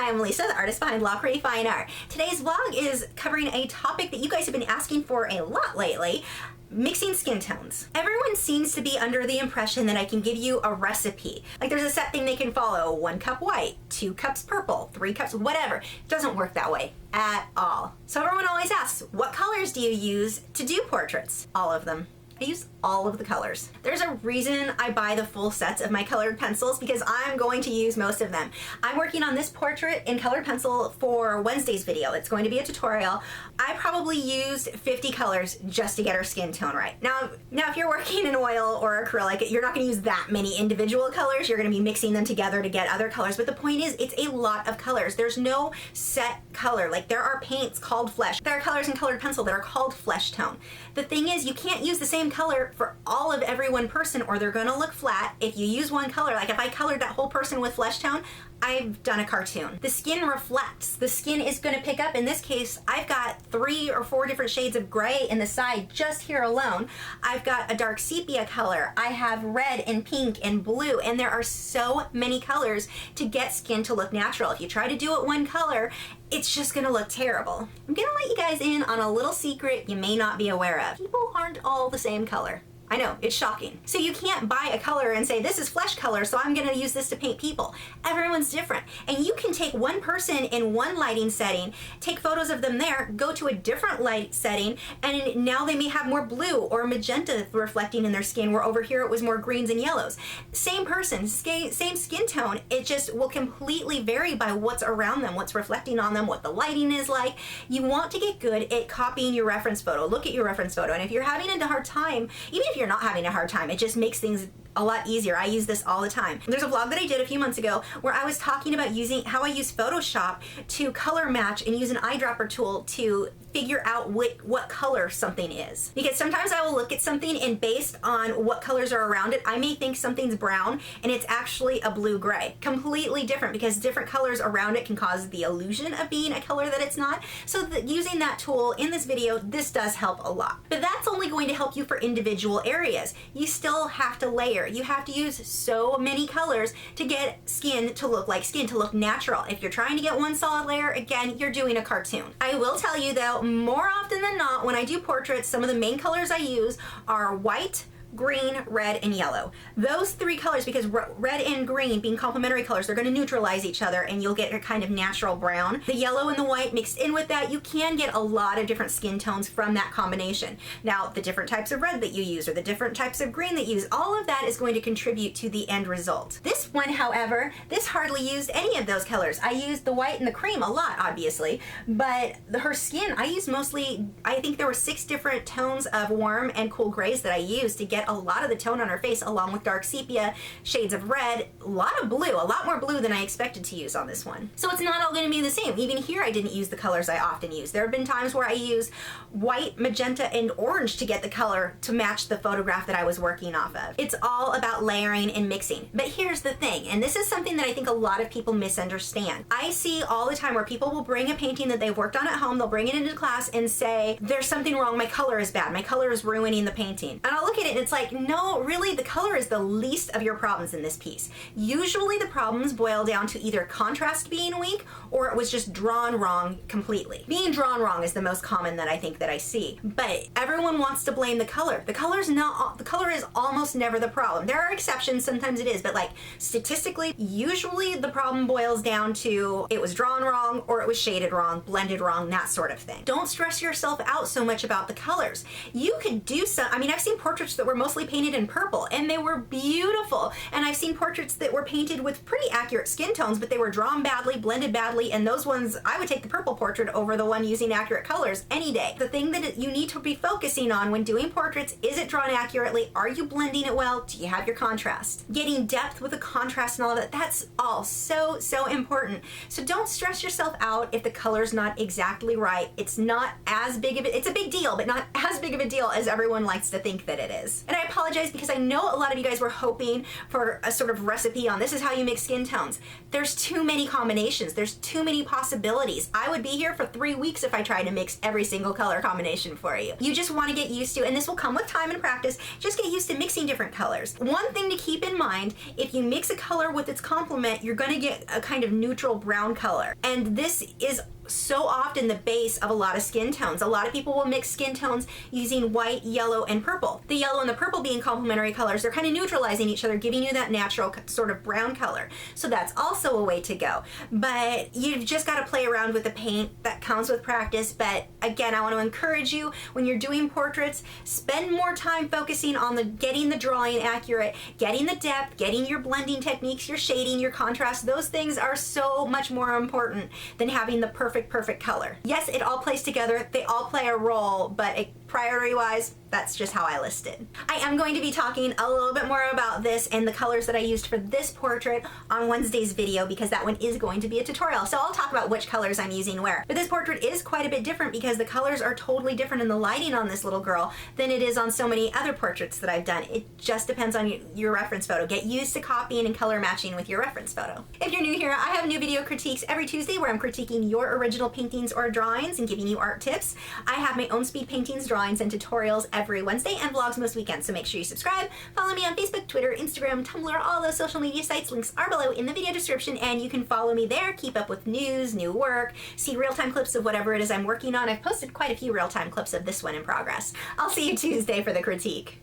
I'm Lisa, the artist behind Lachri Fine Art. Today's vlog is covering a topic that you guys have been asking for a lot lately: mixing skin tones. Everyone seems to be under the impression that I can give you a recipe. Like there's a set thing they can follow: 1 cup white, 2 cups purple, 3 cups, whatever. It doesn't work that way at all. So everyone always asks, what colors do you use to do portraits? All of them. I use all of the colors. There's a reason I buy the full sets of my colored pencils, because I'm going to use most of them. I'm working on this portrait in colored pencil for Wednesday's video. It's going to be a tutorial. I probably used 50 colors just to get her skin tone right. Now if you're working in oil or acrylic, you're not gonna use that many individual colors. You're gonna be mixing them together to get other colors. But the point is, it's a lot of colors. There's no set color. Like there are paints called flesh. There are colors in colored pencil that are called flesh tone. The thing is, you can't use the same color for all of every one person, or they're gonna look flat. If you use one color, like if I colored that whole person with flesh tone, I've done a cartoon. The skin reflects. The skin is gonna pick up. In this case, I've got 3 or 4 different shades of gray in the side just here alone. I've got a dark sepia color. I have red and pink and blue, and there are so many colors to get skin to look natural. If you try to do it one color, it's just gonna look terrible. I'm gonna let you guys in on a little secret you may not be aware of. People aren't all the same color. I know, it's shocking. So you can't buy a color and say, this is flesh color, so I'm gonna use this to paint people. Everyone's different. And you can take one person in one lighting setting, take photos of them there, go to a different light setting, and now they may have more blue or magenta reflecting in their skin, where over here it was more greens and yellows. Same person, same skin tone, it just will completely vary by what's around them, what's reflecting on them, what the lighting is like. You want to get good at copying your reference photo. Look at your reference photo, and if you're having a hard time, even if you're not having a hard time, it just makes things a lot easier. I use this all the time. There's a vlog that I did a few months ago where I was talking about how I use Photoshop to color match and use an eyedropper tool to figure out what color something is. Because sometimes I will look at something and based on what colors are around it, I may think something's brown and it's actually a blue-gray. Completely different, because different colors around it can cause the illusion of being a color that it's not. So using that tool in this video, this does help a lot. But that's only going to help you for individual areas. You still have to layer. You have to use so many colors to get skin to look like skin, to look natural. If you're trying to get one solid layer, again, you're doing a cartoon. I will tell you though, more often than not, when I do portraits, some of the main colors I use are white, green, red, and yellow. Those 3 colors, because red and green being complementary colors, they're going to neutralize each other and you'll get a kind of natural brown. The yellow and the white mixed in with that, you can get a lot of different skin tones from that combination. Now, the different types of red that you use or the different types of green that you use, all of that is going to contribute to the end result. This one, however, this hardly used any of those colors. I used the white and the cream a lot, obviously, but her skin, I used mostly, I think there were 6 different tones of warm and cool grays that I used to get a lot of the tone on her face, along with dark sepia, shades of red, a lot of blue, a lot more blue than I expected to use on this one. So it's not all going to be the same. Even here I didn't use the colors I often use. There have been times where I use white, magenta, and orange to get the color to match the photograph that I was working off of. It's all about layering and mixing. But here's the thing, and this is something that I think a lot of people misunderstand. I see all the time where people will bring a painting that they've worked on at home, they'll bring it into class and say, there's something wrong, my color is bad, my color is ruining the painting. And I'll look at it and it's like, no, really, the color is the least of your problems in this piece. Usually the problems boil down to either contrast being weak or it was just drawn wrong completely. Being drawn wrong is the most common that I think that I see. But everyone wants to blame the color. The color is almost never the problem. There are exceptions, sometimes it is, but like statistically, usually the problem boils down to it was drawn wrong or it was shaded wrong, blended wrong, that sort of thing. Don't stress yourself out so much about the colors. You could do some, I mean, I've seen portraits that were mostly painted in purple and they were beautiful. And I've seen portraits that were painted with pretty accurate skin tones, but they were drawn badly, blended badly, and those ones, I would take the purple portrait over the one using accurate colors any day. The thing that you need to be focusing on when doing portraits, is it drawn accurately? Are you blending it well? Do you have your contrast? Getting depth with the contrast and all of that, that's all so important. So don't stress yourself out if the color's not exactly right. It's not as big of a, it's a big deal, but not as big of a deal as everyone likes to think that it is. And I apologize because I know a lot of you guys were hoping for a sort of recipe on this is how you mix skin tones. There's too many combinations. There's too many possibilities. I would be here for 3 weeks if I tried to mix every single color combination for you. You just want to get used to, and this will come with time and practice, just get used to mixing different colors. One thing to keep in mind, if you mix a color with its complement, you're going to get a kind of neutral brown color. And this is so often the base of a lot of skin tones. A lot of people will mix skin tones using white, yellow, and purple. The yellow and the purple being complementary colors, they're kind of neutralizing each other, giving you that natural sort of brown color. So that's also a way to go. But you've just got to play around with the paint. That comes with practice. But again, I want to encourage you, when you're doing portraits, spend more time focusing on getting the drawing accurate, getting the depth, getting your blending techniques, your shading, your contrast. Those things are so much more important than having the perfect color. Yes, it all plays together. They all play a role, but priority-wise, that's just how I list it. I am going to be talking a little bit more about this and the colors that I used for this portrait on Wednesday's video, because that one is going to be a tutorial. So I'll talk about which colors I'm using where. But this portrait is quite a bit different because the colors are totally different in the lighting on this little girl than it is on so many other portraits that I've done. It just depends on your reference photo. Get used to copying and color matching with your reference photo. If you're new here, I have new video critiques every Tuesday where I'm critiquing your original paintings or drawings and giving you art tips. I have my own speed paintings, drawings, and tutorials every Wednesday and vlogs most weekends, so make sure you subscribe. Follow me on Facebook, Twitter, Instagram, Tumblr, all those social media sites. Links are below in the video description, and you can follow me there, keep up with news, new work, see real-time clips of whatever it is I'm working on. I've posted quite a few real-time clips of this one in progress. I'll see you Tuesday for the critique.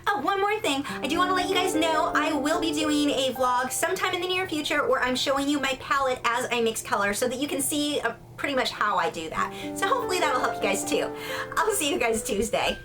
Oh, one more thing. I do want to let you guys know I will be doing a vlog sometime in the near future where I'm showing you my palette as I mix color so that you can see pretty much how I do that. So hopefully that'll help you guys too. I'll see you guys Tuesday.